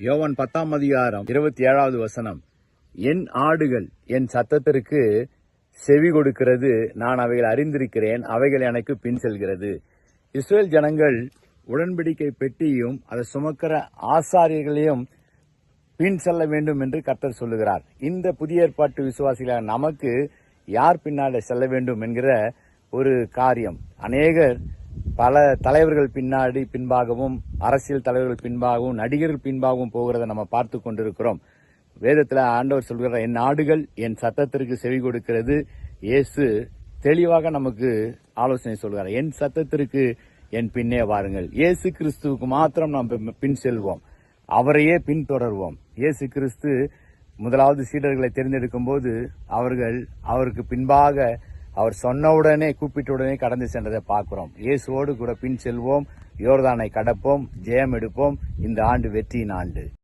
யோவான் 10:27 என் ஆடுகள் என் சத்தத்திற்கு செவி கொடுக்கிறது, நான் அவைகள் அறிந்திருக்கிறேன், அவைகள் எனக்கு பின் செல்கிறது. இஸ்ரேல் ஜனங்கள் உடன்படிக்கை பெட்டியும் அதை சுமக்கிற ஆசாரியர்களையும் பின் செல்ல வேண்டும் என்று கர்த்தர் சொல்லுகிறார். இந்த புதிய ஏற்பாட்டு விசுவாசிகளாக நமக்கு யார் பின்னால செல்ல வேண்டும் என்கிற ஒரு காரியம். அநேகர் பல தலைவர்கள் பின்பாகவும் அரசியல் தலைவர்கள் பின்பாகவும் நடிகர்கள் பின்பாகவும் போகிறத நம்ம பார்த்து கொண்டிருக்கிறோம். வேதத்துல ஆண்டவர் சொல்கிற என் ஆடுகள் என் சத்தத்திற்கு செவி கொடுக்கிறது. இயேசு தெளிவாக நமக்கு ஆலோசனை சொல்கிறார். என் சத்தத்திற்கு என் பின்னே வாருங்கள். இயேசு கிறிஸ்துவுக்கு மாத்திரம் நாம் பின் செல்வோம், அவரையே பின்தொடர்வோம். இயேசு கிறிஸ்து முதலாவது சீடர்களை தேர்ந்தெடுக்கும் போது அவர்கள் அவருக்கு பின்பாக அவர் சொன்னவுடனே கூப்பிட்டவுடனே கடந்து சென்றதை பார்க்கிறோம். இயேசுவோடு கூட பின் செல்வோம், யோர்தானை கடப்போம், ஜெயம் எடுப்போம். இந்த ஆண்டு வெற்றியின் ஆண்டு.